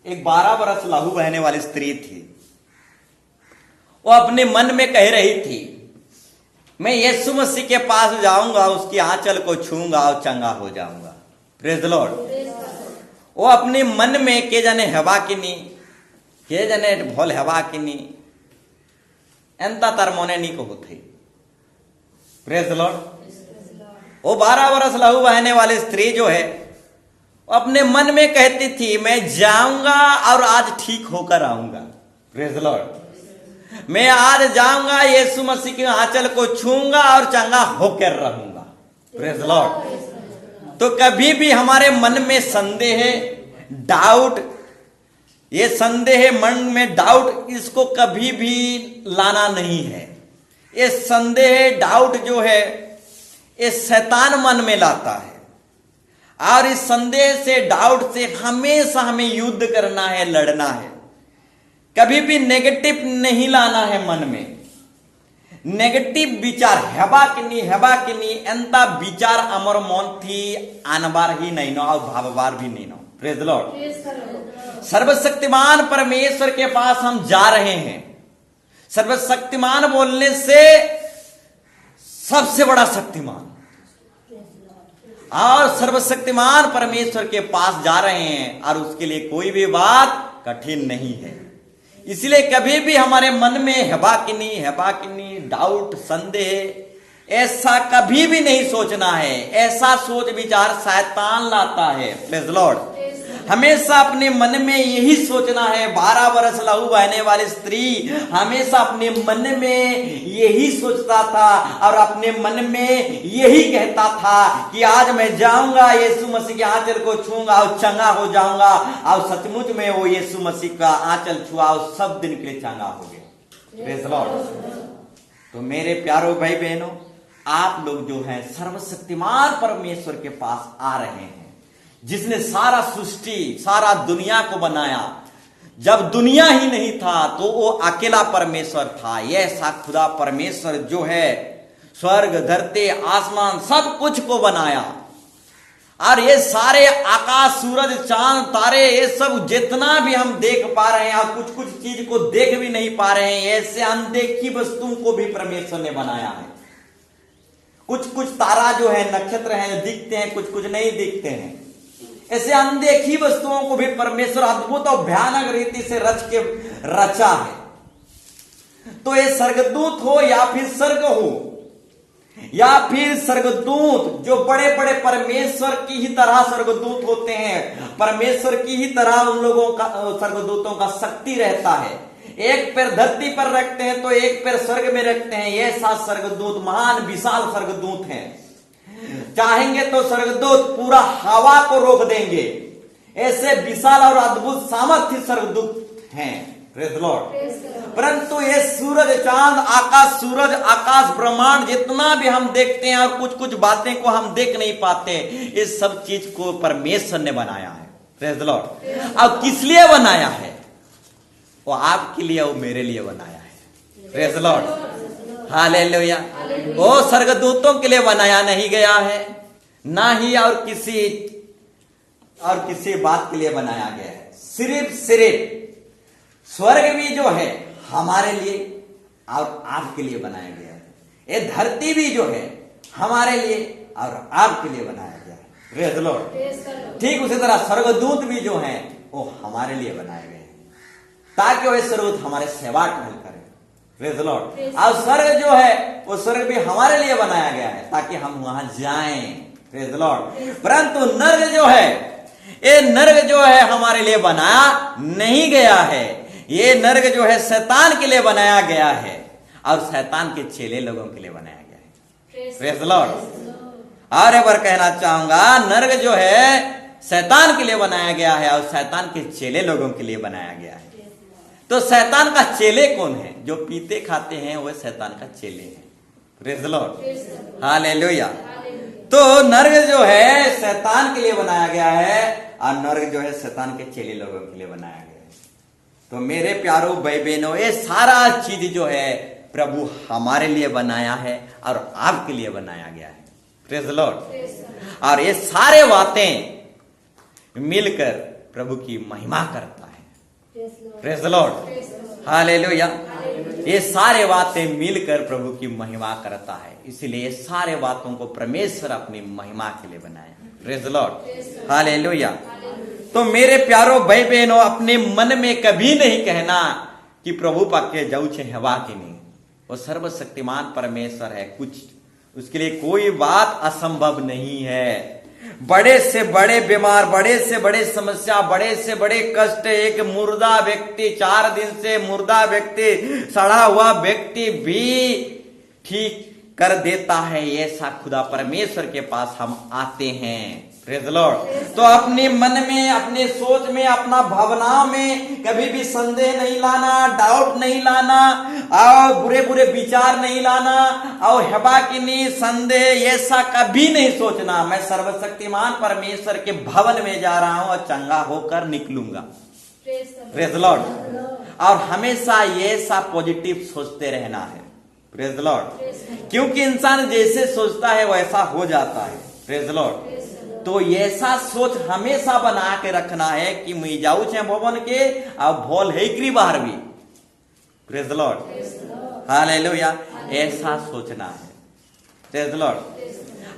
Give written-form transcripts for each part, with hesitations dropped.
एक 12 बरस लहू बहने वाली स्त्री थी। वो अपने मन में कह रही थी, मैं यीशु मसीह के पास जाऊंगा, उसकी आंचल को छूंगा और चंगा हो जाऊंगा। Praise the Lord. वो अपने मन में के जाने हवा किनी, के जाने भोल हवा किनी एंता तार मने नहीं को होती। Praise the Lord. वो 12 बरस लहू बहने वाली स्त्री जो है, अपने मन में कहती थी, मैं जाऊंगा और आज ठीक होकर आऊंगा। Praise the Lord. मैं आज जाऊंगा, यीशु मसीह के आंचल को छूंगा और चंगा होकर रहूंगा। Praise the Lord. तो कभी भी हमारे मन में संदेह, डाउट, ये संदेह मन में डाउट, इसको कभी भी लाना नहीं है। ये संदेह डाउट जो है, ये शैतान मन में लाता है और इस संदेह से, डाउट से हमेशा हमें युद्ध करना है, लड़ना है। कभी भी नेगेटिव नहीं लाना है मन में। नेगेटिव विचार हेबा किनी एंता विचार अमर मन थी आनबार ही नहीं नो और भावबार भी नहीं नो। Praise the Lord. सर्वशक्तिमान परमेश्वर के पास हम जा रहे हैं। सर्वशक्तिमान बोलने से सबसे बड़ा शक्तिमान, और सर्वशक्तिमान परमेश्वर के पास जा रहे हैं और उसके लिए कोई भी बात कठिन नहीं है। इसलिए कभी भी हमारे मन में हेबा किनी डाउट, संदेह, ऐसा कभी भी नहीं सोचना है। ऐसा सोच विचार शैतान लाता है। Praise the Lord. हमेशा अपने मन में यही सोचना है। 12 बरस लहू बहने वाली स्त्री हमेशा अपने मन में यही सोचता था और अपने मन में यही कहता था कि आज मैं जाऊंगा, यीशु मसीह के आंचल को छूंगा और चंगा हो जाऊंगा। और सचमुच में वो यीशु मसीह का आंचल छुआ और सब दिन के लिए चंगा हो गया। Praise the Lord. तो मेरे प्यारो भाई बहनों, आप लोग जो हैं सर्वशक्तिमान परमेश्वर के पास आ रहे हैं, जिसने सारा सृष्टि, सारा दुनिया को बनाया। जब दुनिया ही नहीं था तो वो अकेला परमेश्वर था। यह सा खुदा परमेश्वर जो है स्वर्ग, धरती, आसमान सब कुछ को बनाया। और ये सारे आकाश, सूरज, चांद, तारे, ये सब जितना भी हम देख पा रहे हैं और कुछ कुछ चीज को देख भी नहीं पा रहे हैं, ऐसे अनदेखी वस्तुओं को भी परमेश्वर ने बनाया है। कुछ कुछ तारा जो है, नक्षत्र हैं, दिखते हैं, कुछ कुछ नहीं दिखते हैं। ऐसे अनदेखी वस्तुओं को भी परमेश्वर अद्भुत और भयानक रीति से रचा है। तो ये स्वर्गदूत हो या फिर स्वर्ग हो या फिर स्वर्गदूत जो बड़े बड़े परमेश्वर की ही तरह स्वर्गदूत होते हैं, परमेश्वर की ही तरह उन लोगों का, स्वर्गदूतों का शक्ति रहता है। एक पैर धरती पर रखते हैं तो एक पैर स्वर्ग में रखते हैं। ये 7 स्वर्गदूत महान विशाल स्वर्गदूत हैं। चाहेंगे तो स्वर्गदूत पूरा हवा को रोक देंगे। ऐसे विशाल और अद्भुत सामर्थ्य स्वर्गदूत हैं। Praise the Lord. परंतु ये सूरज, चांद, आकाश, सूरज, आकाश, ब्रह्मांड जितना भी हम देखते हैं और कुछ कुछ बातें को हम देख नहीं पाते, इस सब चीज को परमेश्वर ने बनाया है। Praise the Lord. अब किस लिए बनाया है? वो आपके लिए, वो मेरे लिए बनाया है। Praise the Lord. हालेलुया। वो स्वर्गदूतों के लिए बनाया नहीं गया है, ना ही और किसी बात के लिए बनाया गया है। सिर्फ स्वर्ग भी जो है हमारे लिए और आपके लिए बनाया गया है। ये धरती भी जो है हमारे लिए और आपके लिए बनाया गया है। Praise the Lord. ठीक उसी तरह स्वर्गदूत भी जो है वो हमारे लिए बनाए गए हैं, ताकि वो स्वर्गदूत हमारे सेवा टहल करें। Praise the Lord. और स्वर्ग जो है वो स्वर्ग भी हमारे लिए बनाया गया है ताकि हम वहां जाएं। Praise the Lord. परंतु नर्क जो है, ये नर्क जो है हमारे लिए बनाया नहीं गया है। ये नर्क जो है शैतान के लिए बनाया गया है और शैतान के चेले लोगों के लिए बनाया गया है। Praise the Lord. और एक बार कहना चाहूंगा, नर्क जो है शैतान के लिए बनाया गया है और शैतान के चेले लोगों के लिए बनाया गया है। तो शैतान का चेले कौन है? जो पीते खाते हैं वो शैतान का चेले है। Praise the Lord. हालेलुया। तो नर्क जो है शैतान के लिए बनाया गया है और नर्क जो है शैतान के चेले लोगों के लिए बनाया गया है। तो मेरे प्यारो भाई बहनों, ये सारा चीज जो है प्रभु हमारे लिए बनाया है और आपके लिए बनाया गया है। Praise the Lord. और ये सारे बातें मिलकर प्रभु की महिमा करता है। Praise the Lord, hallelujah. ये सारे बातें मिलकर प्रभु की महिमा करता है, इसलिए सारे बातों को परमेश्वर अपनी महिमा के लिए बनाया। Praise the Lord, hallelujah. तो मेरे प्यारो भाई बहनों, अपने मन में कभी नहीं कहना कि प्रभु पाके जाऊ छे हवा की नहीं। वो सर्वशक्तिमान परमेश्वर है, कुछ उसके लिए कोई बात असंभव नहीं है। बड़े से बड़े बीमार, बड़े से बड़े समस्या, बड़े से बड़े कष्ट, एक मुर्दा व्यक्ति, 4 दिन से मुर्दा व्यक्ति, सड़ा हुआ व्यक्ति भी ठीक कर देता है। ऐसा खुदा परमेश्वर के पास हम आते हैं। Praise the Lord. तो अपने मन में, अपने सोच में, अपना भावनाओं में कभी भी संदेह नहीं लाना, डाउट नहीं लाना, और बुरे बुरे विचार नहीं लाना, और हेबा की नहीं, संदेह, ऐसा कभी नहीं सोचना मैं सर्वशक्तिमान परमेश्वर के भवन में जा रहा हूं और चंगा होकर निकलूंगा। Praise the Lord. और हमेशा ऐसा पॉजिटिव सोचते रहना है। Praise the Lord. क्योंकि इंसान जैसे सोचता है वैसा हो जाता है। Praise the Lord. तो ऐसा सोच हमेशा बना के रखना है कि मैं जाऊ छे भवन के अब भोल है करी बाहर भी। Praise the Lord, hallelujah. ऐसा सोचना है। Praise the Lord.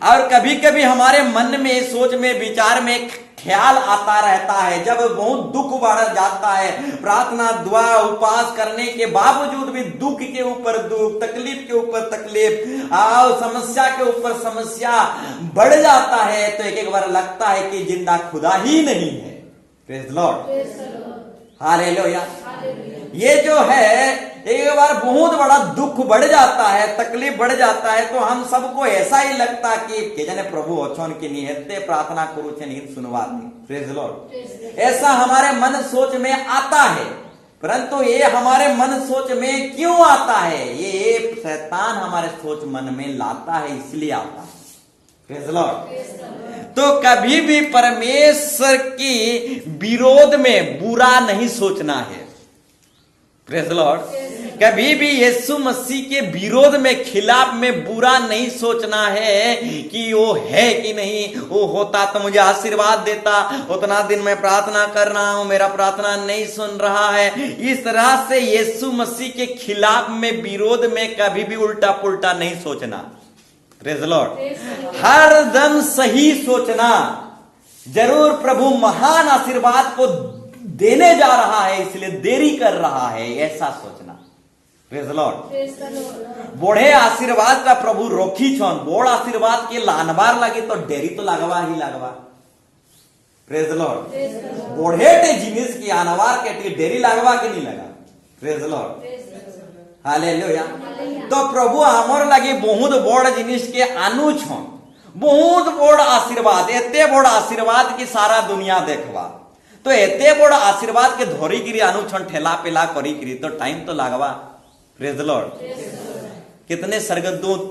और कभी कभी हमारे मन में, सोच में, विचार में ख्याल आता रहता है, जब बहुत दुख बढ़ जाता है, प्रार्थना, दुआ, उपवास करने के बावजूद भी दुख के ऊपर दुख, तकलीफ के ऊपर तकलीफ, और समस्या के ऊपर समस्या बढ़ जाता है, तो एक एक बार लगता है कि जिंदा खुदा ही नहीं है। Praise the Lord, hallelujah. ये जो है एक बार बहुत बड़ा दुख बढ़ जाता है, तकलीफ बढ़ जाता है, तो हम सबको ऐसा ही लगता कि जाने प्रभु अच्छों की निहत्ते प्रार्थना करू छे नहीं सुनवाती। Praise the Lord. ऐसा हमारे मन सोच में आता है, परंतु ये हमारे मन सोच में क्यों आता है? ये शैतान हमारे सोच मन में लाता है, इसलिए आता है। Praise the Lord. तो कभी भी परमेश्वर की विरोध में बुरा नहीं सोचना है। Praise the Lord. कभी भी यीशु मसीह के विरोध में, खिलाफ में बुरा नहीं सोचना है कि वो है कि नहीं, वो होता तो मुझे आशीर्वाद देता, उतना दिन मैं प्रार्थना कर रहा हूं, मेरा प्रार्थना नहीं सुन रहा है। इस तरह से यीशु मसीह के खिलाफ में, विरोध में कभी भी उल्टा पुल्टा नहीं सोचना। Praise the Lord. हर दम सही सोचना। जरूर प्रभु महान आशीर्वाद को देने जा रहा है, इसलिए देरी कर रहा है, ऐसा सोचना। Praise the Lord. बोढ़े आशीर्वाद का प्रभु रोकी छन, बोड़ आशीर्वाद के लानबार लगे तो डेरी तो लगवा ही लगवा। Praise the Lord. बोढ़े टे जिनिस की आनवार के डेरी लगवा के नहीं लगा। Praise the Lord, hallelujah. तो प्रभु हमर लगे बहुत बड़ जिनिस के आनु छन, बहुत बड़ आशीर्वाद, एते बड़ आशीर्वाद की सारा दुनिया देखवा, तो एते बड़ा आशीर्वाद के धोरी गिरी अनुछन ठेला पेला करी गिरी तो टाइम तो लगवा। Praise the Lord. कितने स्वर्गदूत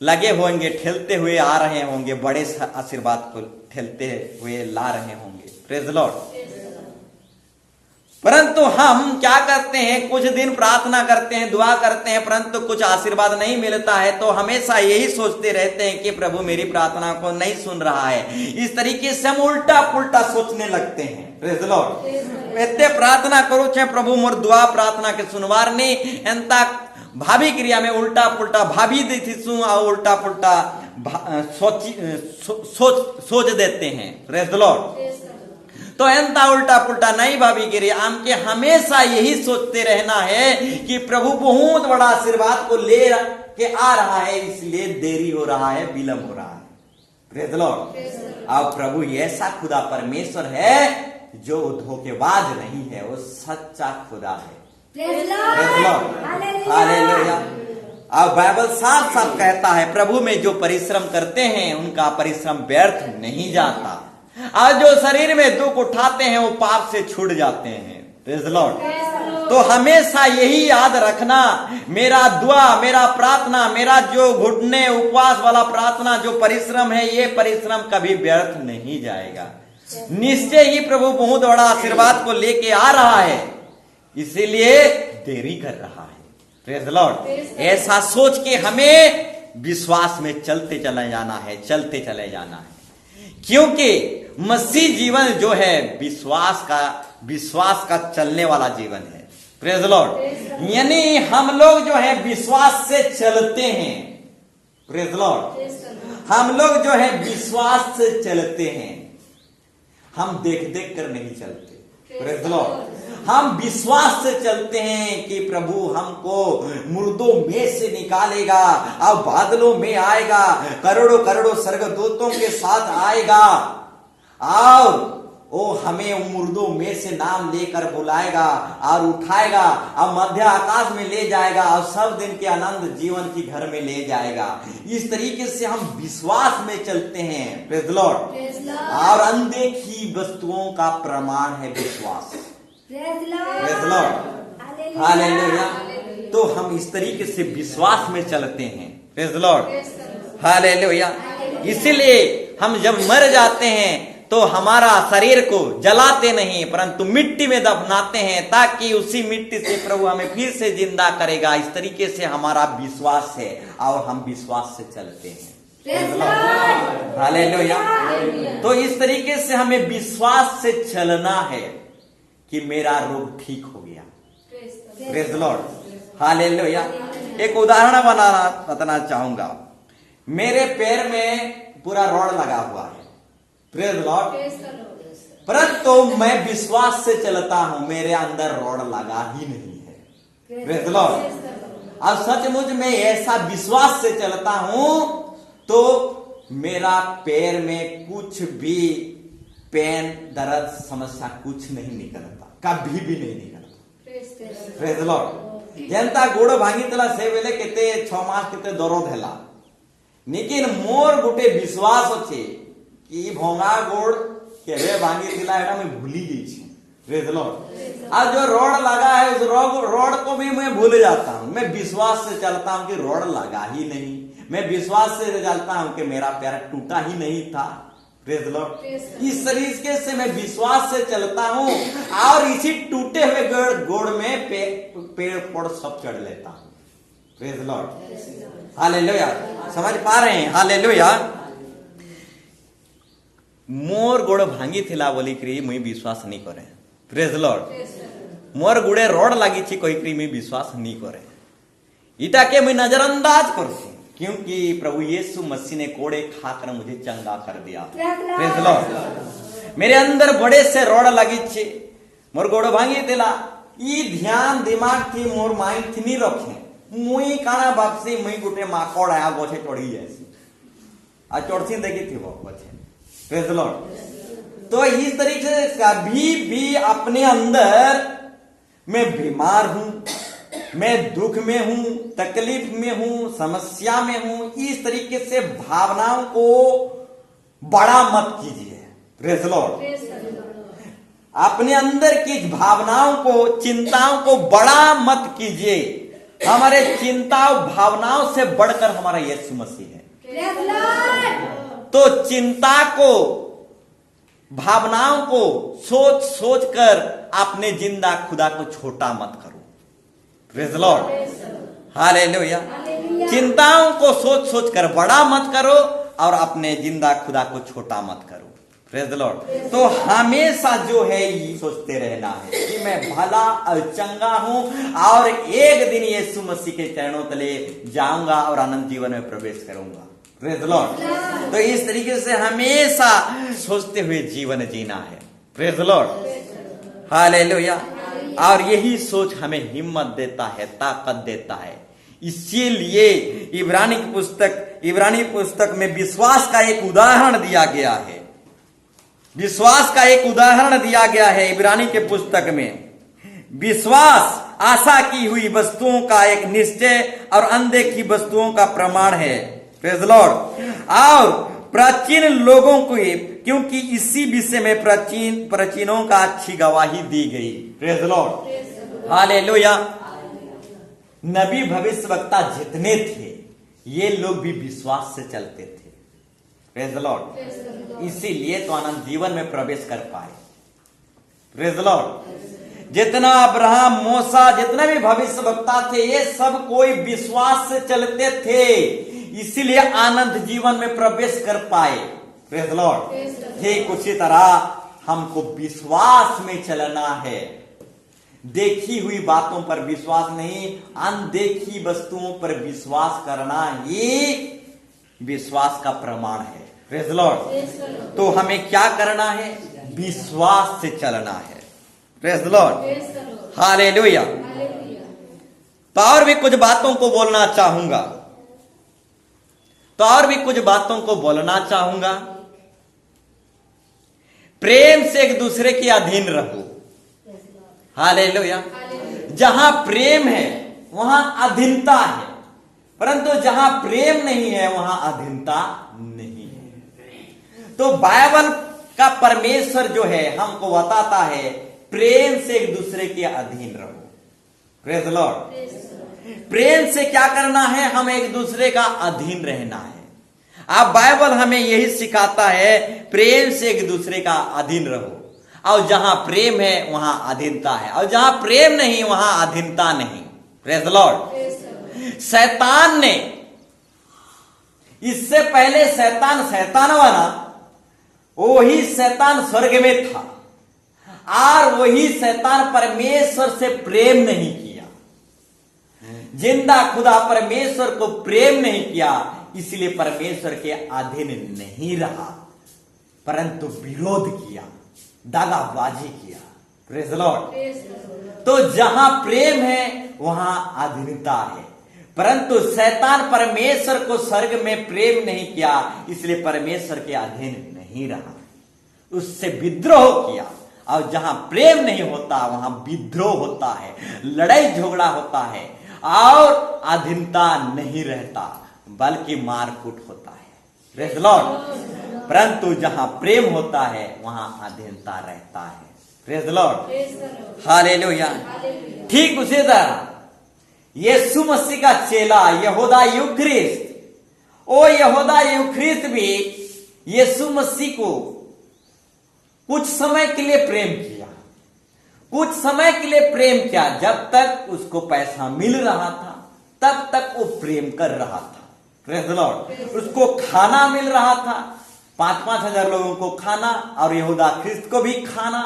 लगे होंगे, ठेलते हुए आ रहे होंगे, बड़े आशीर्वाद को ठेलते हुए ला रहे होंगे। Praise the Lord. परंतु हम क्या करते हैं, कुछ दिन प्रार्थना करते हैं, दुआ करते हैं, परंतु कुछ आशीर्वाद नहीं मिलता है, तो हमेशा यही सोचते रहते हैं कि प्रभु मेरी प्रार्थना को नहीं सुन रहा है। इस तरीके से हम उल्टा पुल्टा सोचने लगते हैं। Praise the Lord. एते प्रार्थना करू छे प्रभु मोर दुआ प्रार्थना के सुनवार नहीं, एंता भाभी क्रिया में उल्टा पुल्टा भाभी देती सु और उल्टा पुल्टा सोच देते हैं। Praise the Lord. तो एंता उल्टा पुल्टा नहीं भाभी गिरी, आम के हमेशा यही सोचते रहना है कि प्रभु बहुत बड़ा आशीर्वाद को ले के आ रहा है, इसलिए देरी हो रहा है, विलंब हो रहा है। Praise the Lord. अब प्रभु ऐसा खुदा परमेश्वर है जो धोखेबाज नहीं है, वो सच्चा खुदा है। Praise the Lord, hallelujah. अब बाइबल साफ साफ कहता है प्रभु में जो परिश्रम करते हैं उनका परिश्रम व्यर्थ नहीं जाता। आज जो शरीर में दुख उठाते हैं वो पाप से छूट जाते हैं। Praise the Lord. तो हमेशा यही याद रखना, मेरा दुआ, मेरा प्रार्थना, मेरा जो घुटने उपवास वाला प्रार्थना, जो परिश्रम है, ये परिश्रम कभी व्यर्थ नहीं जाएगा। निश्चय ही प्रभु बहुत बड़ा आशीर्वाद को लेके आ रहा है, इसीलिए देरी कर रहा है। Praise the Lord. ऐसा सोच के हमें विश्वास में चलते चले जाना है, चलते चले जाना है, क्योंकि मसीह जीवन जो है विश्वास का विश्वास का चलने वाला जीवन है। Praise the Lord. यानी हम लोग जो है विश्वास से चलते हैं। Praise the Lord. हम लोग जो है विश्वास से चलते हैं, हम देख देख कर नहीं चलते। Praise the Lord. हम विश्वास से चलते हैं कि प्रभु हमको मुर्दों में से निकालेगा, अब बादलों में आएगा, करोड़ों करोड़ों स्वर्गदूतों के साथ आएगा और वो हमें मुर्दों में से नाम लेकर बुलाएगा और उठाएगा और मध्य आकाश में ले जाएगा और सब दिन के आनंद जीवन की घर में ले जाएगा। इस तरीके से हम विश्वास में चलते हैं। Praise the Lord. और अनदेखी वस्तुओं का प्रमाण है विश्वास। Praise the Lord. हालेलुया। तो हम इस तरीके से विश्वास में चलते हैं। Praise the Lord. हालेलुया। इसीलिए हम जब मर जाते हैं तो हमारा शरीर को जलाते नहीं परंतु मिट्टी में दफनाते हैं, ताकि उसी मिट्टी से प्रभु हमें फिर से जिंदा करेगा। इस तरीके से हमारा विश्वास है और हम विश्वास से चलते हैं। हालेलुया। तो इस तरीके से हमें विश्वास से चलना है कि मेरा रोग ठीक हो गया। Praise the Lord. हालेलुया। एक उदाहरण बताना चाहूंगा। मेरे पैर में पूरा रॉड लगा हुआ है। Praise the Lord. परंतु मैं विश्वास से चलता हूं, मेरे अंदर रॉड लगा ही नहीं है। Praise the Lord. अब सचमुच में ऐसा विश्वास से चलता हूं तो मेरा पैर में कुछ भी पेन दर्द समस्या कुछ नहीं निकलता, कभी भी नहीं निकलता। Praise the Lord. जनता गोड़ भांगी से बेले केते 6 मास केते दर्द हैला, लेकिन मोर गुटे विश्वास अच्छे कि भोंगा गोड़ केवे भांगी थिला एटा मैं भूली गई छी। Praise the Lord. आज जो रॉड लगा है उस रॉड को भी मैं भूल जाता हूं। मैं विश्वास से चलता हूं कि रॉड लगा ही नहीं। मैं विश्वास से चलता हूं कि मेरा पैर टूटा ही नहीं था। Praise the Lord. इस तरीके से मैं विश्वास से चलता हूं और इसी टूटे हुए गोड़ में पेड़ पौड़ सब चढ़ लेता हूं। Praise the Lord. हालेलुया। समझ पा रहे हैं? हालेलुया। मोर गोड़ भांगी थिला बोली करी मुई विश्वास नहीं करे। Praise the Lord. मोर गुड़े रोड लगी थी कोई करी मुई विश्वास नहीं करे। इटा के मुई नजरअंदाज करसी, क्योंकि प्रभु यीशु मसीह ने कोड़े खाकर मुझे चंगा कर दिया। Praise the Lord. मेरे अंदर बड़े से रोड लगी थी, मोर गोड़ भांगी थिला। ई ध्यान दिमाग थी मोर माइंड थी नहीं रखे। मुई काना बापसी मुई गुटे माकोड़ आया गोछे चढ़ी जैसी आ चढ़सी देखी थी वो गोछे। Praise the Lord. तो इस तरीके से कभी भी अपने अंदर मैं बीमार हूं, मैं दुख में हूं, तकलीफ में हूं, समस्या में हूं, इस तरीके से भावनाओं को बड़ा मत कीजिए। Praise the Lord. अपने अंदर की भावनाओं को, चिंताओं को बड़ा मत कीजिए। हमारे चिंताओं भावनाओं से बढ़कर हमारा यीशु मसीह है। तो चिंता को, भावनाओं को सोच सोच कर अपने जिंदा खुदा को छोटा मत करो। Praise the Lord. हालेलुया। चिंताओं को सोच सोच कर बड़ा मत करो और अपने जिंदा खुदा को छोटा मत करो। Praise the Lord. तो हमेशा जो है ये सोचते रहना है कि मैं भला और चंगा हूं और एक दिन यीशु मसीह के चरणों तले जाऊंगा और अनंत जीवन में प्रवेश करूंगा। Praise the Lord. तो इस तरीके से हमेशा सोचते हुए जीवन जीना है। Praise the Lord. हालेलुया। और यही सोच हमें हिम्मत देता है, ताकत देता है। इसीलिए इब्रानी पुस्तक में विश्वास का एक उदाहरण दिया गया है। विश्वास का एक उदाहरण दिया गया है इब्रानी के पुस्तक में। विश्वास आशा की हुई वस्तुओं का एक निश्चय और अनदेखी वस्तुओं का प्रमाण है। Praise the Lord. और प्राचीन लोगों को, क्योंकि इसी विषय में प्राचीनों का अच्छी गवाही दी गई। Praise the Lord. हालेलुया। नबी भविष्यवक्ता जितने थे ये लोग भी विश्वास से चलते थे। Praise the Lord. इसीलिए तो अनंत जीवन में प्रवेश कर पाए। Praise the Lord. जितना अब्राहम, मूसा, जितने भी भविष्यवक्ता थे ये सब कोई विश्वास से चलते थे, इसीलिए आनंद जीवन में प्रवेश कर पाए। Praise the Lord. ठीक उसी तरह हमको विश्वास में चलना है। देखी हुई बातों पर विश्वास नहीं, अनदेखी वस्तुओं पर विश्वास करना ही विश्वास का प्रमाण है। Praise the Lord. तो हमें क्या करना है? विश्वास से चलना है। Praise the Lord, hallelujah. तो और भी कुछ बातों को बोलना चाहूंगा, प्रेम से एक दूसरे के अधीन रहो। हालेलुया। जहां प्रेम है वहां अधीनता है, परंतु जहां प्रेम नहीं है वहां अधीनता नहीं है। तो बाइबल का परमेश्वर जो है हमको बताता है प्रेम से एक दूसरे के अधीन रहो। Praise the Lord. प्रेम से क्या करना है? हम एक दूसरे का अधीन रहना है। अब बाइबल हमें यही सिखाता है, प्रेम से एक दूसरे का अधीन रहो। और जहां प्रेम है वहां अधीनता है, और जहां प्रेम नहीं वहां अधीनता नहीं। Praise the Lord. शैतान ने, इससे पहले शैतान बना, वही शैतान स्वर्ग में था और वही शैतान परमेश्वर से प्रेम नहीं किया। जिंदा खुदा परमेश्वर को प्रेम नहीं किया, इसलिए परमेश्वर के अधीन नहीं रहा, परंतु विरोध किया, दागाबाजी किया। Praise the Lord. तो जहां प्रेम है वहां अधीनता है, परंतु शैतान परमेश्वर को स्वर्ग में प्रेम नहीं किया, इसलिए परमेश्वर के अधीन नहीं रहा, उससे विद्रोह किया। और जहां प्रेम नहीं होता वहां विद्रोह होता है, लड़ाई झगड़ा होता है, और अधीनता नहीं रहता बल्कि मारकूट होता है। Praise the Lord. परंतु जहां प्रेम होता है वहां अधीनता रहता है। Praise the Lord, hallelujah. ठीक उसी तरह यीशु मसीह का चेला यहूदा यूख्रिस्त, ओ यहूदा यूख्रिस्त भी यीशु मसीह को कुछ समय के लिए प्रेम किया, कुछ समय के लिए प्रेम किया। जब तक उसको पैसा मिल रहा था तब तक वो प्रेम कर रहा था। Praise the Lord. उसको खाना मिल रहा था, 5-5 हजार लोगों को खाना, और यहूदा ख्रिस्त को भी खाना,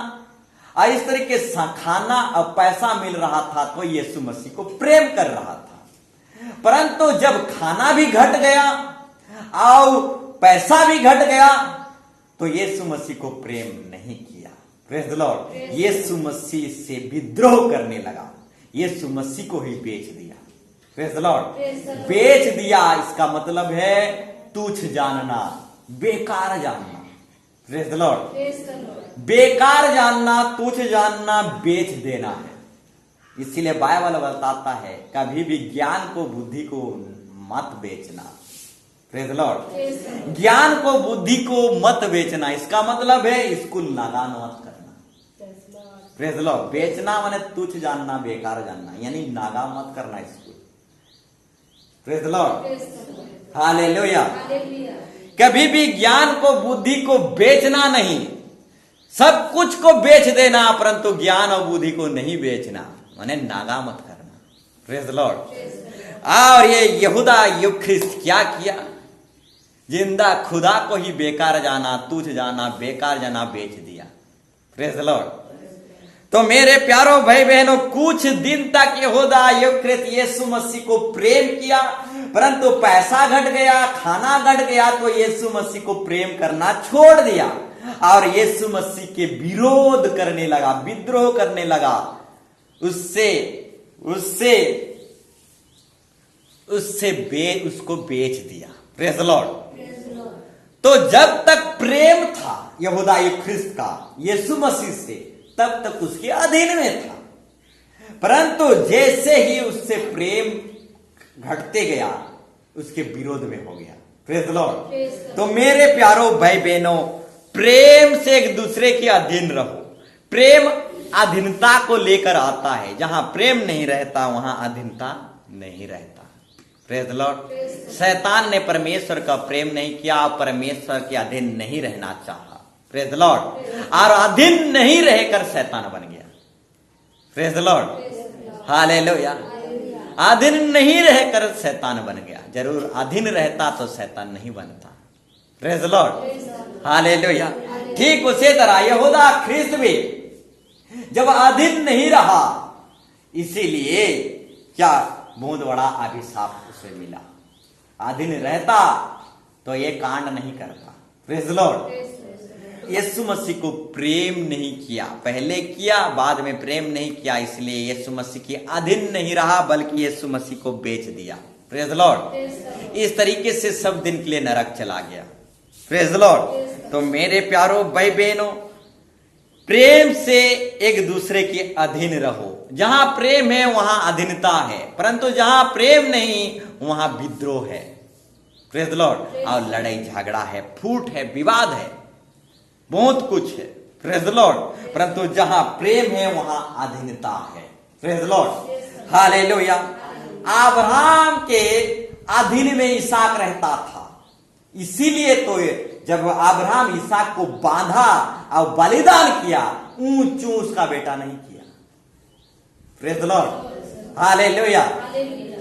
और इस तरीके से खाना और पैसा मिल रहा था, तो यीशु मसीह को प्रेम कर रहा था। परंतु जब खाना भी घट गया और पैसा भी घट गया तो यीशु मसीह को प्रेम नहीं किया। Praise the lord. यीशु मसीह से विद्रोह करने लगा, यीशु मसीह को ही बेच दिया। Praise the Lord. बेच दिया इसका मतलब है तुच्छ जानना, बेकार जानना। Praise the Lord. बेकार जानना, तुच्छ जानना, बेच देना है। इसीलिए बाइबल बताता है कभी भी ज्ञान को, बुद्धि को मत बेचना। Praise the Lord. ज्ञान को, बुद्धि को मत बेचना, इसका मतलब है इसको लगान मत करना। Praise the Lord. बेचना माने तुच्छ जानना, बेकार जानना, यानी नागा मत करना इसको। Praise the Lord, hallelujah. कभी भी ज्ञान को, बुद्धि को बेचना नहीं, सब कुछ को बेच देना, परंतु ज्ञान और बुद्धि को नहीं बेचना, माने नागा मत करना। Praise the Lord. और ये यहूदा यूख्रिस्त क्या किया? जिंदा खुदा को ही बेकार जाना, तुच्छ जाना, बेकार जाना बेच दिया। Praise the Lord. तो मेरे प्यारों भाई बहनों, कुछ दिन तक यहूदा यूख्रिस्त यीशु मसीह को प्रेम किया, परंतु पैसा घट गया, खाना घट गया, तो यीशु मसीह को प्रेम करना छोड़ दिया और यीशु मसीह के विरोध करने लगा, विद्रोह करने लगा, उसको बेच दिया। Praise the Lord. तो जब तक प्रेम था यहूदा यूख्रिस्त का यीशु मसीह से, तब तक उसके अधीन में था, परंतु जैसे ही उससे प्रेम घटते गया उसके विरोध में हो गया। Praise the Lord. तो मेरे प्यारों भाई बहनों, प्रेम से एक दूसरे के अधीन रहो। प्रेम अधीनता को लेकर आता है, जहां प्रेम नहीं रहता वहां अधीनता नहीं रहता। Praise the Lord. शैतान ने परमेश्वर का प्रेम नहीं किया, परमेश्वर के अधीन नहीं रहना चाहा। Praise the Lord. और अधीन नहीं रहकर शैतान बन गया। Praise the Lord, hallelujah. अधीन नहीं रहकर शैतान बन गया। जरूर अधीन रहता तो शैतान नहीं बनता। Praise the Lord, hallelujah. ठीक उसी तरह यहूदा ख्रिस्त भी जब अधीन नहीं रहा, इसीलिए क्या बहुत बड़ा अभिशाप उसे मिला। अधीन रहता तो ये कांड नहीं करता। Praise the lord. यीशु मसीह को प्रेम नहीं किया, पहले किया बाद में प्रेम नहीं किया, इसलिए यीशु मसीह के अधीन नहीं रहा बल्कि यीशु मसीह को बेच दिया। Praise the Lord. इस तरीके से सब दिन के लिए नरक चला गया। Praise the Lord. तो मेरे प्यारो भाई बहनों, प्रेम से एक दूसरे के अधीन रहो। जहां प्रेम है वहां अधीनता है, परंतु जहां प्रेम नहीं वहां विद्रोह है। Praise the Lord. और लड़ाई झगड़ा है, फूट है, विवाद है, बहुत कुछ है। Praise the Lord. परंतु जहां प्रेम है वहां अधीनता है। Praise the Lord. Hallelujah. Abraham के अधीन में इसहाक रहता था, इसीलिए तो जब अब्राहम इसहाक को बांधा और बलिदान किया, ऊंचू उसका बेटा नहीं किया। Praise the Lord. Hallelujah,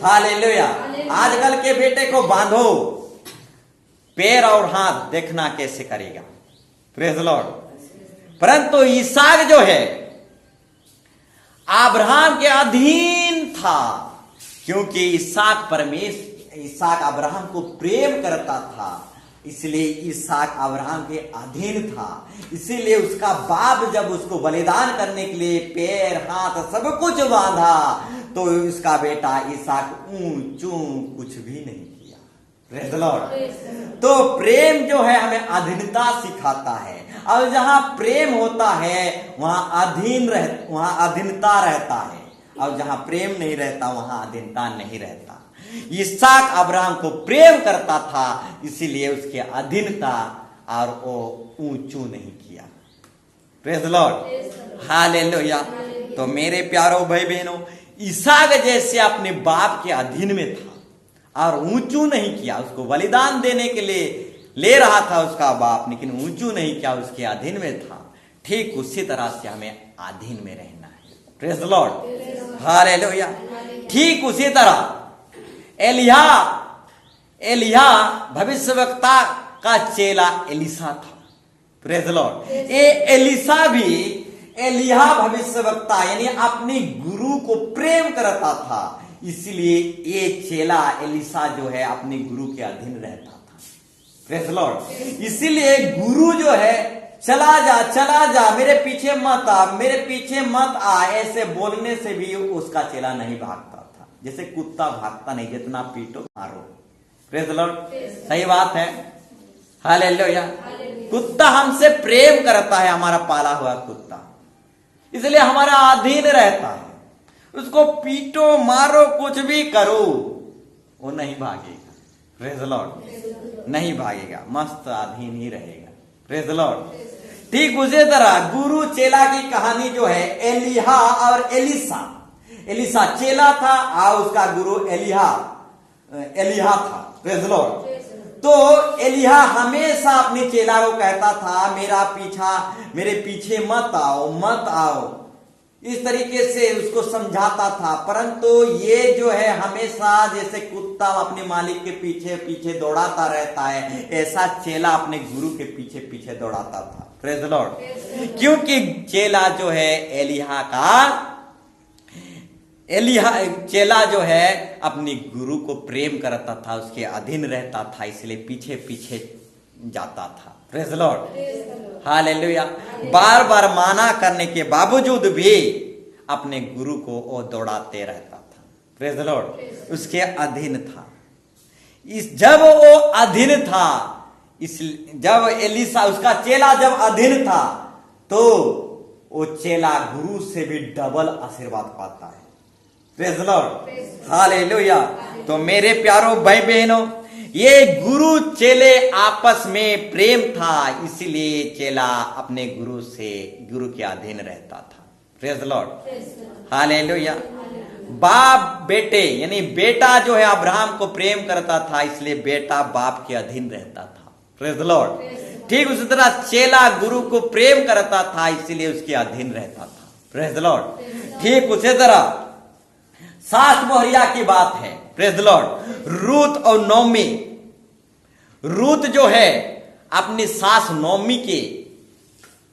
hallelujah. आजकल के बेटे को बांधो, पैर और हाथ देखना कैसे करेगा। Praise the Lord. परंतु इसहाक जो है अब्राहम के अधीन था, क्योंकि इसहाक अब्राहम को प्रेम करता था, इसलिए इसहाक अब्राहम के अधीन था। इसीलिए उसका बाप जब उसको बलिदान करने के लिए पैर हाथ सब कुछ बांधा, तो उसका बेटा इसहाक ऊंचू कुछ भी नहीं किया। Praise the Lord. तो प्रेम जो है हमें अधीनता सिखाता है, और जहां प्रेम होता है वहां अधीनता रहता है, और जहां प्रेम नहीं रहता वहां अधीनता नहीं रहता। इसहाक अब्राहम को प्रेम करता था, इसीलिए उसके अधीनता और वो ऊंचू नहीं किया। Praise the Lord. हालेलुया। तो मेरे प्यारो भाई बहनों, इसहाक जैसे अपने बाप के अधीन में था और ऊंचू नहीं किया, उसको बलिदान देने के लिए ले रहा था उसका बाप, लेकिन ऊंचू नहीं किया, उसके अधीन में था। ठीक उसी तरह से हमें अधीन में रहना है। Praise the Lord. हालेलुया। ठीक उसी तरह एलिया भविष्यवक्ता का चेला एलिसा था। Praise the Lord. ये एलिया भविष्यवक्ता यानी अपने गुरु को प्रेम करता था, इसलिए ये चेला एलिसा जो है अपने गुरु के अधीन रहता था। Praise the Lord. इसीलिए गुरु जो है चला जा, मेरे पीछे मत आ, ऐसे बोलने से भी उसका चेला नहीं भागता था। जैसे कुत्ता भागता नहीं, जितना पीटो मारो। Praise the Lord. सही बात है। हालेलुया। कुत्ता हमसे प्रेम करता है, हमारा पाला हुआ कुत्ता, इसलिए हमारा अधीन रहता है। उसको पीटो मारो कुछ भी करो, वो नहीं भागेगा। Praise the Lord. नहीं भागेगा, मस्त अधीन ही रहेगा। Praise the Lord. ठीक उसी तरह गुरु चेला की कहानी जो है, एलिया और एलिसा चेला था और उसका गुरु एलिया था। Praise the Lord. तो एलिया हमेशा अपने चेला को कहता था, मेरे पीछे मत आओ, इस तरीके से उसको समझाता था। परंतु ये जो है हमेशा जैसे कुत्ता अपने मालिक के पीछे पीछे दौड़ाता रहता है, ऐसा चेला अपने गुरु के पीछे पीछे दौड़ाता था। Praise the Lord. क्योंकि चेला जो है चेला जो है अपने गुरु को प्रेम करता था, उसके अधीन रहता था, इसलिए पीछे पीछे जाता था। Praise the Lord. हालेलुया। बार बार माना करने के बावजूद भी अपने गुरु को वो दौड़ाते रहता था। Praise the Lord. उसके अधीन था। जब वो अधीन था, जब एलिसा उसका चेला जब अधीन था, तो वो चेला गुरु से भी डबल आशीर्वाद पाता है। Praise the Lord. हालेलुया। तो मेरे प्यारो भाई बहनों, ये गुरु चेले आपस में प्रेम था, इसलिए चेला अपने गुरु के अधीन रहता था। Praise the Lord. हालेलुया। बाप बेटे यानी बेटा जो है अब्राहम को प्रेम करता था, इसलिए बेटा बाप के अधीन रहता था। Praise the Lord. ठीक उसी तरह चेला गुरु को प्रेम करता था, इसलिए उसके अधीन रहता था। Praise the Lord. ठीक उसी तरह सास मोहरिया की बात है। Praise the Lord. रूत और नोमी, रूत जो है अपनी सास नोमी के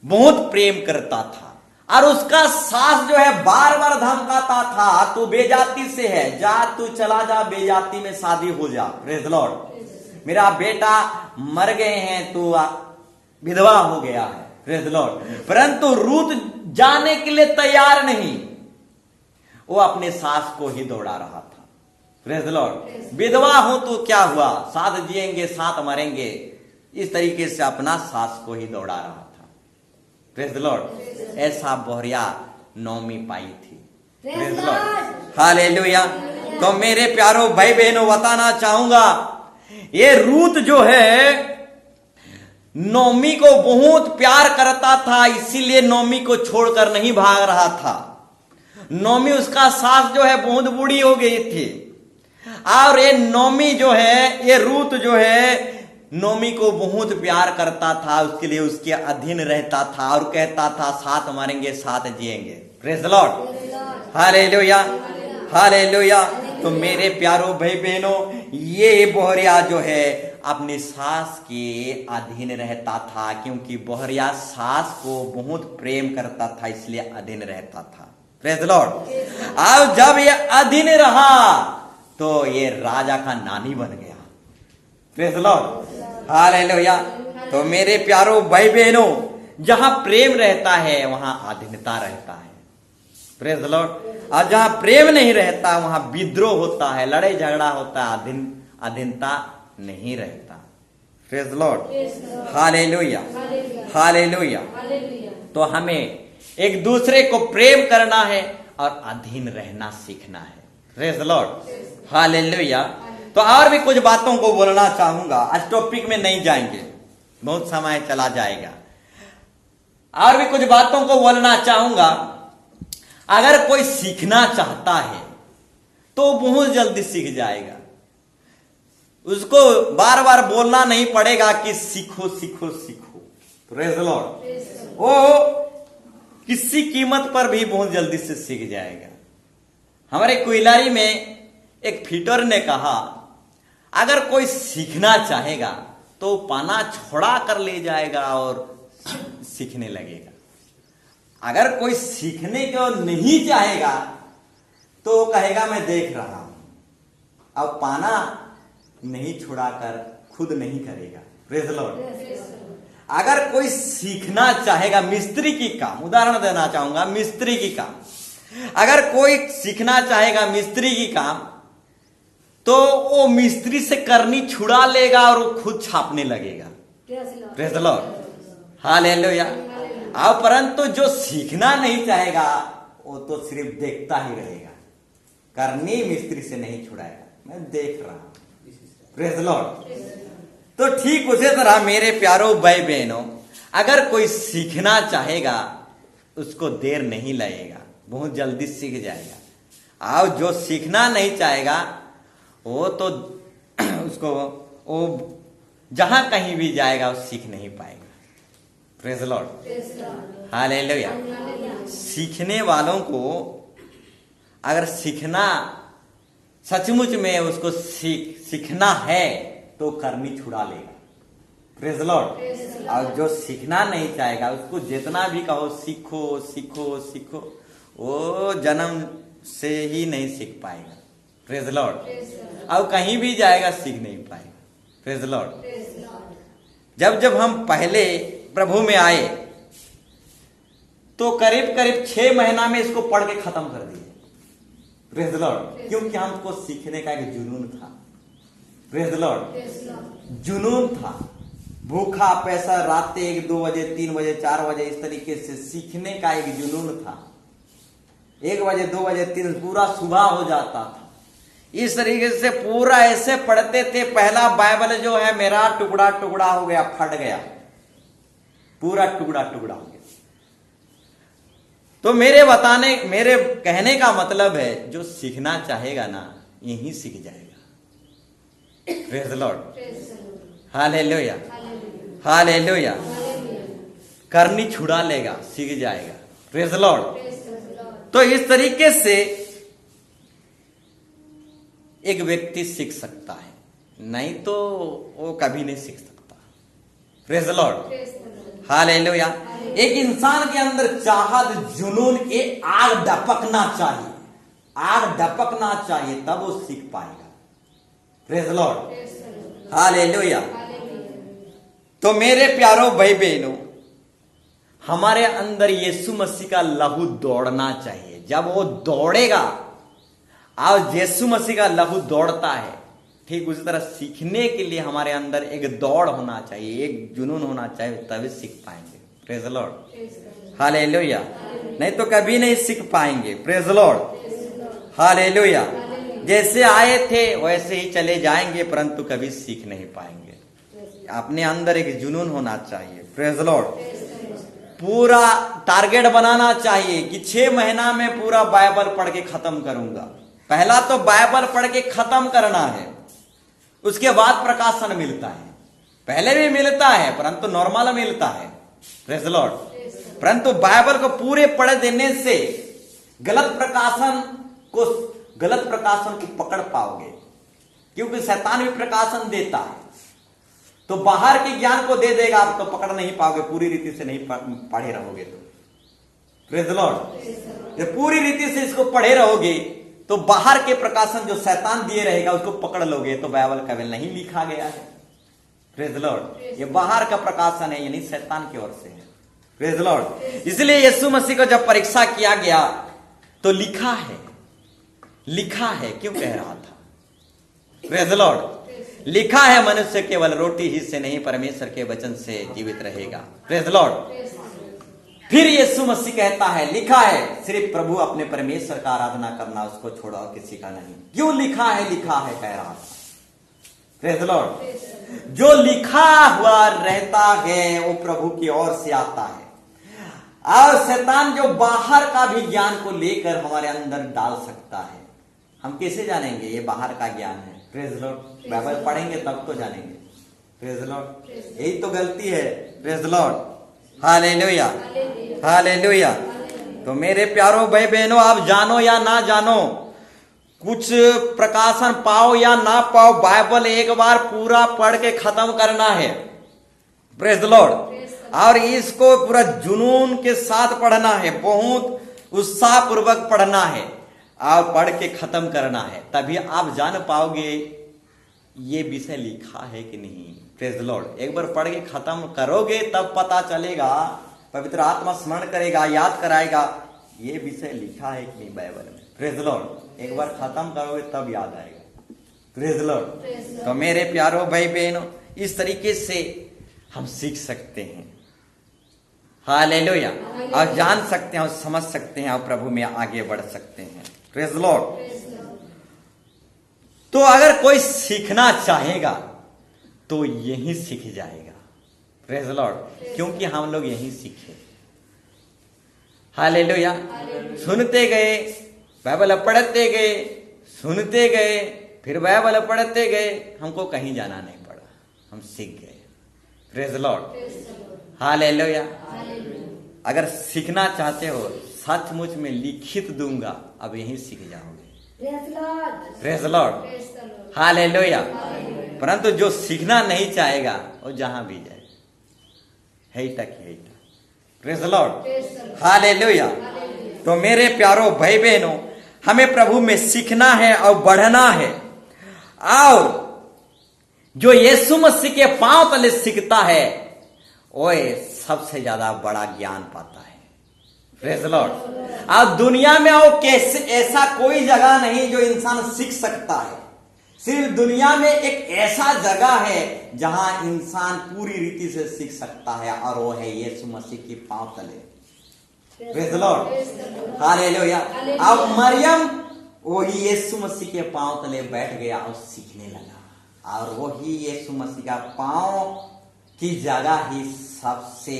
बहुत प्रेम करता था और उसका सास जो है बार बार धमकाता था, तू बेजाती से है, जा तू चला जा, बेजाती में शादी हो जा। Praise Lord. मेरा बेटा मर गए हैं, तू विधवा हो गया है। Praise Lord. परंतु रूत जाने के लिए तैयार नहीं, वो अपने सास को ही दौड़ा रहा था। Praise Lord. विधवा हो तो क्या हुआ, साथ जिएंगे साथ मरेंगे, इस तरीके से अपना सास को ही दौड़ा रहा था। Praise Lord. ऐसा बोहरिया नौमी पाई थी। Praise Lord. हालेलुया। तो मेरे प्यारो भाई बहनों, बताना चाहूंगा, ये रूत जो है नौमी को बहुत प्यार करता था, इसीलिए नौमी को छोड़कर नहीं भाग रहा था। नौमी उसका सास जो है बहुत बूढ़ी हो गई थी और ये नौमी जो है, ये रूत जो है नौमी को बहुत प्यार करता था, उसके लिए उसके अधीन रहता था और कहता था साथ मरेंगे साथ जिएंगे। Praise Lord. हालेलुया। हालेलुया। तो मेरे प्यारो भाई बहनों, ये बोहरिया जो है अपनी सास के अधीन रहता था, क्योंकि बोहरिया सास को बहुत प्रेम करता था, इसलिए अधीन रहता था। Praise Lord. अब जब ये अधीन रहा तो ये राजा का नानी बन गया। Praise Lord. हालेलुया। तो मेरे प्यारो भाई बहनों, जहां प्रेम रहता है वहां अधीनता रहता है। Praise Lord. और जहां प्रेम नहीं रहता वहां विद्रोह होता है, लड़ाई झगड़ा होता है, अधीनता नहीं रहता। Praise Lord. हालेलुया। हालेलुया। तो हमें एक दूसरे को प्रेम करना है और अधीन रहना सीखना है। Praise Lord. हालेलुया। तो और भी कुछ बातों को बोलना चाहूंगा, आज टॉपिक में नहीं जाएंगे, बहुत समय चला जाएगा। और भी कुछ बातों को बोलना चाहूंगा। अगर कोई सीखना चाहता है तो बहुत जल्दी सीख जाएगा, उसको बार बार बोलना नहीं पड़ेगा कि सीखो सीखो सीखो। Praise Lord. वो किसी कीमत पर भी बहुत जल्दी से सीख जाएगा। हमारे कोयलारी में एक फीटर ने कहा, अगर कोई सीखना चाहेगा तो पाना छोड़ा कर ले जाएगा और सीखने लगेगा। अगर कोई सीखने को नहीं चाहेगा तो कहेगा मैं देख रहा हूं, अब पाना नहीं छुड़ाकर खुद नहीं करेगा। Praise Lord. अगर कोई सीखना चाहेगा, मिस्त्री की काम, उदाहरण देना चाहूंगा, मिस्त्री की काम, अगर कोई सीखना चाहेगा मिस्त्री की काम तो वो मिस्त्री से करनी छुड़ा लेगा और वो खुद छापने लगेगा। Praise Lord. हालेलुया। अब परंतु जो सीखना नहीं चाहेगा वो तो सिर्फ देखता ही रहेगा, करनी मिस्त्री से नहीं छुड़ाएगा, मैं देख रहा हूं। Praise Lord. तो ठीक उसी तरह मेरे प्यारो भाई बहनों, अगर कोई सीखना चाहेगा उसको देर नहीं लगेगा, बहुत जल्दी सीख जाएगा। और जो सीखना नहीं चाहेगा वो तो उसको वो जहां कहीं भी जाएगा वो सीख नहीं पाएगा। Praise Lord. हालेलुया। सीखने वालों को अगर सीखना सचमुच में उसको सीखना है तो करनी छुड़ा लेगा। Praise Lord. और जो सीखना नहीं चाहेगा उसको जितना भी कहो सीखो सीखो सीखो, वो जन्म से ही नहीं सीख पाएगा। Praise Lord. अब कहीं भी जाएगा सीख नहीं पाएगा। Praise Lord. जब हम पहले प्रभु में आए तो करीब करीब 6 महीना में इसको पढ़ के खत्म कर दिए। Praise Lord. क्योंकि हमको सीखने का एक जुनून था। Praise Lord. जुनून था, भूखा पैसा, रात 1 2 बजे 3 बजे 4 बजे इस तरीके से सीखने का एक जुनून था। 1 बजे 2 बजे 3 पूरा सुबह हो जाता था। इस तरीके से पूरा ऐसे पढ़ते थे, पहला बाइबल जो है मेरा टुकड़ा टुकड़ा हो गया, फट गया, पूरा टुकड़ा टुकड़ा हो गया। तो मेरे कहने का मतलब है, जो सीखना चाहेगा ना यही सीख जाएगा। Praise Lord. हालेलुया। हालेलुया। करनी छुड़ा लेगा, सीख जाएगा। Praise Lord. तो इस तरीके से एक व्यक्ति सीख सकता है, नहीं तो वो कभी नहीं सीख सकता। Praise Lord. हालेलुया। एक इंसान के अंदर चाहत, जुनून, एक आग डपकना चाहिए, आग डपकना चाहिए, तब वो सीख पाएगा। Praise the Lord, hallelujah. तो मेरे प्यारो भाई बहनों, हमारे अंदर यीशु मसीह का लहू दौड़ना चाहिए। जब वो दौड़ेगा, और यीशु मसीह का लहू दौड़ता है, ठीक उसी तरह सीखने के लिए हमारे अंदर एक दौड़ होना चाहिए, एक जुनून होना चाहिए, तभी सीख पाएंगे। Praise the Lord, hallelujah. नहीं तो कभी नहीं सीख पाएंगे। Praise the Lord, hallelujah. जैसे आए थे वैसे ही चले जाएंगे, परंतु कभी सीख नहीं पाएंगे। अपने अंदर एक जुनून होना चाहिए। Praise the Lord. पूरा टारगेट बनाना चाहिए कि 6 महीना में पूरा बाइबल पढ़ के खत्म करूंगा। पहला तो बाइबल पढ़ के खत्म करना है, उसके बाद प्रकाशन मिलता है। पहले भी मिलता है परंतु नॉर्मल मिलता है। Praise the Lord. परंतु बाइबल को पूरे पढ़ देने से गलत प्रकाशन को पकड़ पाओगे, क्योंकि शैतान भी प्रकाशन देता है, तो बाहर के ज्ञान को दे देगा, आप तो पकड़ नहीं पाओगे, पूरी रीति से नहीं पढ़े रहोगे तो। Praise the Lord. ये पूरी रीति से इसको पढ़े रहोगे तो बाहर के प्रकाशन जो शैतान दिए रहेगा उसको पकड़ लोगे, तो बाइबल केवल नहीं लिखा गया है। Praise the Lord. ये बाहर का प्रकाशन है, यानी शैतान की ओर से है। Praise the Lord. इसलिए यीशु मसीह को जब परीक्षा किया गया तो लिखा है क्यों कह रहा था? Praise the Lord. लिखा है मनुष्य केवल रोटी ही से नहीं परमेश्वर के वचन से जीवित रहेगा। Praise the Lord. फिर यीशु मसीह कहता है, लिखा है सिर्फ प्रभु अपने परमेश्वर का आराधना करना, उसको छोड़ा और किसी का नहीं। क्यों लिखा है कह रहा था। Praise the Lord. जो लिखा हुआ रहता है वो प्रभु की ओर से आता है, और शैतान जो बाहर का भी ज्ञान को लेकर हमारे अंदर डाल सकता है, हम कैसे जानेंगे ये बाहर का ज्ञान है? Praise the Lord. बाइबल पढ़ेंगे तब तो जानेंगे। Praise the Lord. यही तो गलती है। Praise the Lord, hallelujah, hallelujah. तो मेरे प्यारो भाई बहनों, आप जानो या ना जानो, कुछ प्रकाशन पाओ या ना पाओ, बाइबल एक बार पूरा पढ़ के खत्म करना है। Praise the Lord. और इसको पूरा जुनून के साथ पढ़ना है, बहुत उत्साह पूर्वक पढ़ना है, और पढ़ के खत्म करना है, तभी आप जान पाओगे ये विषय लिखा है कि नहीं। Praise the Lord. एक बार पढ़ के खत्म करोगे तब पता चलेगा, पवित्र आत्मा स्मरण करेगा, याद कराएगा, ये विषय लिखा है कि नहीं बाइबल में। Praise the Lord. एक बार खत्म करोगे तब याद आएगा। Praise the Lord. तो मेरे प्यारो भाई बहनों, इस तरीके से हम सीख सकते हैं। हालेलुया। और जान सकते हैं और समझ सकते हैं और प्रभु में आगे बढ़ सकते हैं। Praise the Lord. तो अगर कोई सीखना चाहेगा तो यही सीख जाएगा। Praise the Lord. क्योंकि हम लोग यही सीखे। हालेलुया। सुनते गए, बाइबल पढ़ते गए, सुनते गए, फिर बाइबल पढ़ते गए, हमको कहीं जाना नहीं पड़ा, हम सीख गए। Praise the Lord, hallelujah. अगर सीखना चाहते हो, सचमुच में लिखित दूंगा, अब यही सीख जाओगे। Praise the Lord, hallelujah. परंतु जो सीखना नहीं चाहेगा वो जहां भी जाए, है तक। Praise the Lord, hallelujah. तो मेरे प्यारो भाई बहनों, हमें प्रभु में सीखना है और बढ़ना है, और जो यीशु मसीह के पांव तले सीखता है वो सबसे ज्यादा बड़ा ज्ञान पाता है। Praise the Lord. अब दुनिया में वो कैसे, ऐसा कोई जगह नहीं जो इंसान सीख सकता है। सिर्फ दुनिया में एक ऐसा जगह है जहां इंसान पूरी रीति से सीख सकता है, और वो है यीशु मसीह की पांव तले। Praise the Lord, hallelujah. अब मरियम वही यीशु मसीह के पांव तले बैठ गया और सीखने लगा, और वही यीशु मसीह का पांव की जगह ही सबसे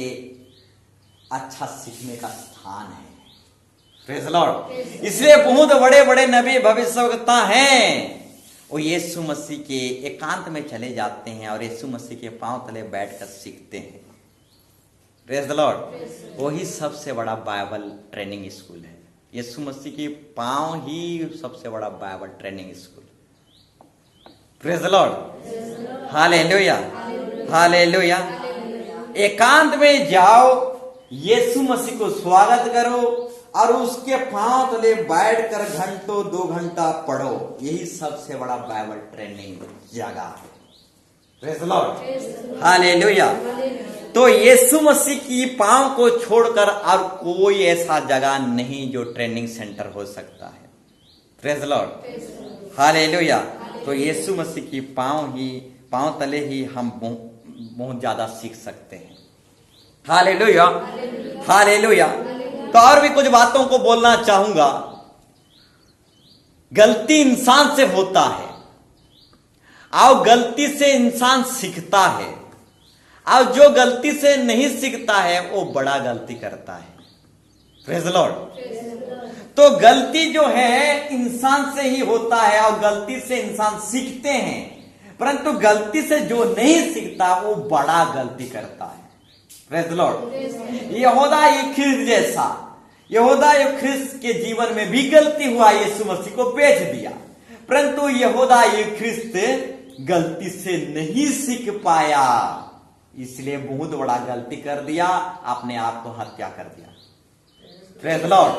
अच्छा सीखने का स्थान है। Praise the Lord. इसलिए बहुत बड़े बड़े नबी भविष्यवक्ता हैं, वो यीशु मसीह के एकांत में चले जाते हैं और यीशु मसीह के पांव तले बैठकर सीखते हैं। Praise the Lord. वही सबसे बड़ा बाइबल ट्रेनिंग स्कूल है। यीशु मसीह के पांव ही सबसे बड़ा Bible training school. Praise the Lord, hallelujah, hallelujah. एकांत में जाओ, यीशु मसीह को स्वागत करो और उसके पांव तले बैठकर घंटों 2 घंटा पढ़ो। यही सबसे बड़ा बाइबल ट्रेनिंग जगह है। Praise Lord, hallelujah. तो यीशु मसीह की पांव को छोड़कर और कोई ऐसा जगह नहीं जो ट्रेनिंग सेंटर हो सकता है। Praise Lord, hallelujah. तो यीशु मसीह की पांव तले ही हम बहुत ज्यादा सीख सकते हैं। Hallelujah, hallelujah. तो और भी कुछ बातों को बोलना चाहूंगा। गलती इंसान से होता है और गलती से इंसान सीखता है, और जो गलती से नहीं सीखता है वो बड़ा गलती करता है। Praise Lord. तो गलती जो है इंसान से ही होता है और गलती से इंसान सीखते हैं, परंतु गलती से जो नहीं सीखता वो बड़ा गलती करता है। Praise Lord. यहूदा ख्रिस्त जैसा, यहूदा ख्रिस्त के जीवन में भी गलती हुआ, यीशु मसीह को बेच दिया, परंतु यहूदा ख्रिस्त गलती से नहीं सीख पाया, इसलिए बहुत बड़ा गलती कर दिया, अपने आप को हत्या कर दिया। Praise Lord.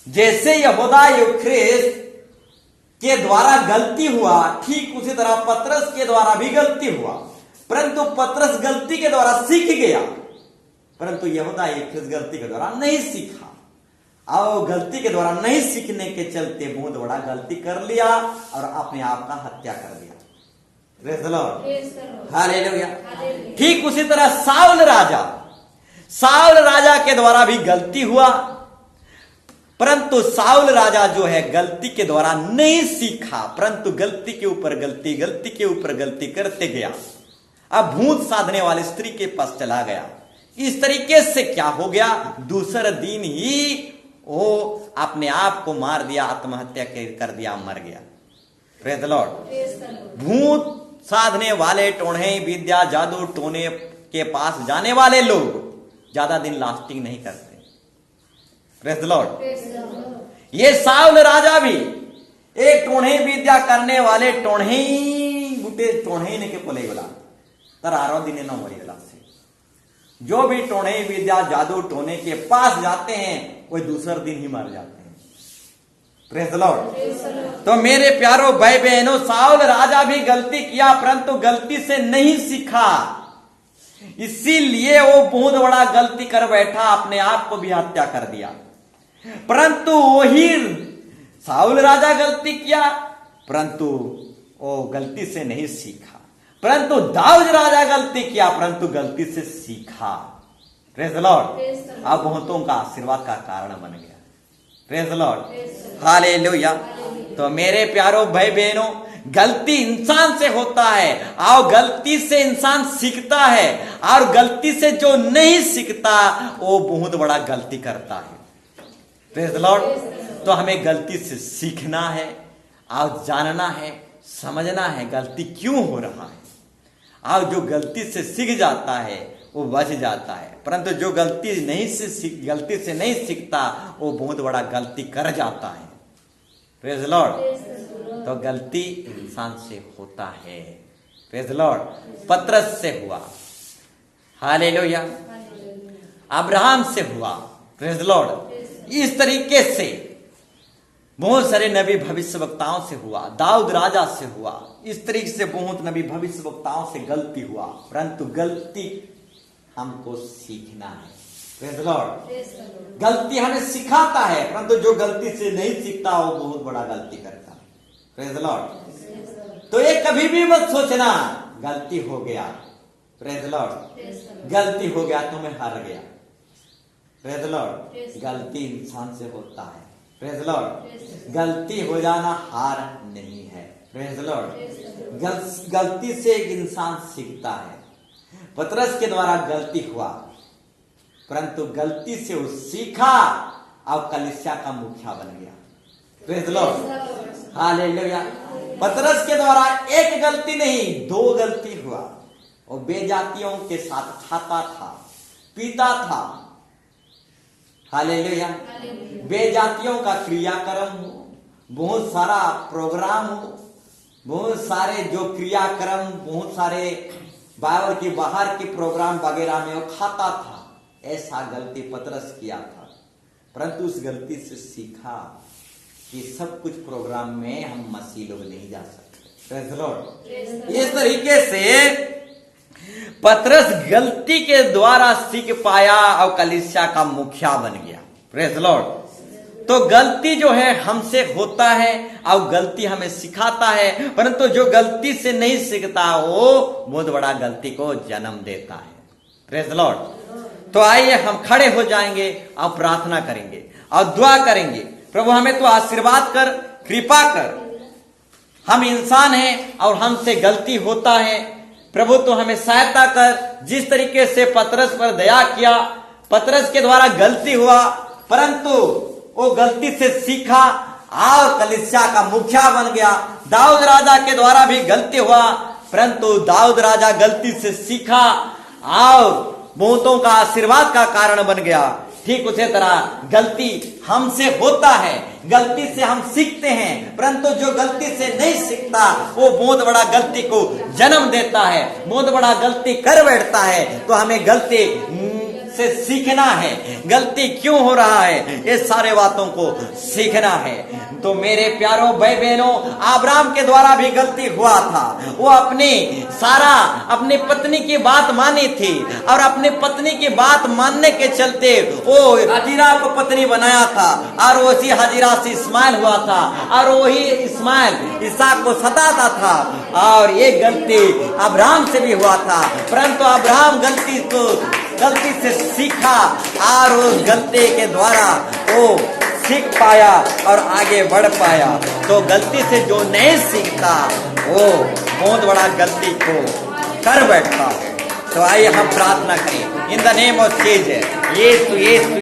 जैसे यहूदा ख्रिस्त के द्वारा गलती हुआ, ठीक उसी तरह पतरस के द्वारा भी गलती हुआ, परंतु पतरस गलती के द्वारा सीख गया, परंतु यहूदा ख्रिस्त गलती के द्वारा नहीं सीखा, और गलती के द्वारा नहीं सीखने के चलते बहुत बड़ा गलती कर लिया और अपने आप का हत्या कर दिया। Praise Lord, hallelujah. ठीक उसी तरह साउल राजा के द्वारा भी गलती हुआ, परंतु साउल राजा जो है गलती के द्वारा नहीं सीखा, परंतु गलती के ऊपर गलती, गलती के ऊपर गलती करते गया। अब भूत साधने वाली स्त्री के पास चला गया। इस तरीके से क्या हो गया, दूसरे दिन ही वो अपने आप को मार दिया, आत्महत्या कर दिया, मर गया। Praise Lord. भूत साधने वाले, टोणे विद्या, जादू टोने के पास जाने वाले लोग ज्यादा दिन लास्टिंग नहीं करते। Praise Lord. ये साउल राजा भी एक टोणे विद्या करने वाले टोणे ने के बोले बोला तर 12 दिन न मरी से। जो भी टोणे विद्या, जादू टोने के पास जाते हैं वो दूसरे दिन ही मर जाते हैं। Praise Lord. तो मेरे प्यारो भाई बहनों, साउल राजा भी गलती किया, परंतु गलती से नहीं सीखा, इसीलिए वो बहुत बड़ा गलती कर बैठा, अपने आप को भी हत्या कर दिया। परंतु वही साउल राजा गलती किया, परंतु वो गलती से नहीं सीखा। परंतु दाऊद राजा गलती किया, परंतु गलती से सीखा। Praise Lord. अब बहुतों का आशीर्वाद का कारण बन गया। Praise Lord, hallelujah. तो मेरे प्यारो भाई बहनों, गलती इंसान से होता है और गलती से इंसान सीखता है, और गलती से जो नहीं सीखता वो बहुत बड़ा गलती करता है। Praise Lord. तो हमें गलती से सीखना है और जानना है, समझना है गलती क्यों हो रहा है, और जो गलती से सीख जाता है वो बच जाता है, परंतु जो गलती से नहीं सीखता वो बहुत बड़ा गलती कर जाता है। Praise Lord. तो गलती इंसान से होता है। Praise Lord. पतरस से हुआ, हालेलुया। अब्राहम से हुआ। Praise Lord. इस तरीके से बहुत सारे नबी भविष्यवक्ताओं से हुआ, दाऊद राजा से हुआ, इस तरीके से बहुत नबी भविष्यवक्ताओं से गलती हुआ, परंतु गलती हमको सीखना है। Praise Lord. गलती हमें सिखाता है, परंतु जो गलती से नहीं सीखता वो बहुत बड़ा गलती करता है। Praise Lord. तो ये कभी भी मत सोचना गलती हो गया। Praise Lord. गलती हो गया तो मैं हार गया। Praise Lord. गलती इंसान से होता है। Praise Lord. गलती हो जाना हार नहीं है। Praise Lord. गलती से एक इंसान सीखता है। पतरस के द्वारा गलती हुआ, परंतु गलती से वो सीखा और कलीसिया का मुखिया बन गया। Praise Lord, hallelujah. पतरस के द्वारा एक गलती नहीं, 2 गलती हुआ। वो बेजातियों के साथ खाता था, पीता था। हालेलुया। बेजातियों का क्रियाक्रम हो, बहुत सारा प्रोग्राम हो, बहुत सारे जो क्रियाक्रम, बहुत सारे बाइबल के बाहर के प्रोग्राम वगैरह में वो खाता था। ऐसा गलती पतरस किया था, परंतु उस गलती से सीखा कि सब कुछ प्रोग्राम में हम मसीह लोग नहीं जा सकते। Praise the Lord. इस तरीके से पतरस गलती के द्वारा सीख पाया और कलीसिया का मुखिया बन गया। Praise the Lord. तो गलती जो है हमसे होता है और गलती हमें सिखाता है, परंतु जो गलती से नहीं सीखता वो बहुत बड़ा गलती को जन्म देता है। Praise the Lord. तो आइए हम खड़े हो जाएंगे और प्रार्थना करेंगे और दुआ करेंगे। प्रभु हमें तो आशीर्वाद कर, कृपा कर। हम इंसान हैं और हमसे गलती होता है। प्रभु तो हमें सहायता कर। जिस तरीके से पतरस पर दया किया, पतरस के द्वारा गलती हुआ, परंतु वो गलती से सीखा और कलीसिया का मुखिया बन गया। दाऊद राजा के द्वारा भी गलती हुआ, परंतु दाऊद राजा गलती से सीखा और बहुतों का आशीर्वाद का कारण बन गया। ठीक उसी तरह गलती हमसे होता है, गलती से हम सीखते हैं, परंतु जो गलती से नहीं सीखता वो बहुत बड़ा गलती को जन्म देता है, बहुत बड़ा गलती कर बैठता है। तो हमें गलती से सीखना है, गलती क्यों हो रहा है ये सारे बातों को सीखना है। तो मेरे प्यारों भाई बहनों, अब्राहम के द्वारा भी गलती हुआ था। वो अपनी पत्नी की बात मानी थी और अपनी पत्नी की बात मानने के चलते वो हजीरा को पत्नी बनाया था और उसी हजीरा से इस्माइल हुआ था और वही इस्माइल इसहाक को सताता था। और ये गलती अब्राहम से भी हुआ था, परंतु अब्राहम गलती से सीखा और उस गलती के द्वारा वो सीख पाया और आगे बढ़ पाया। तो गलती से जो नहीं सीखता वो बहुत बड़ा गलती को कर बैठता है। तो आइए हम प्रार्थना करें in the name of Jesus. Yeshu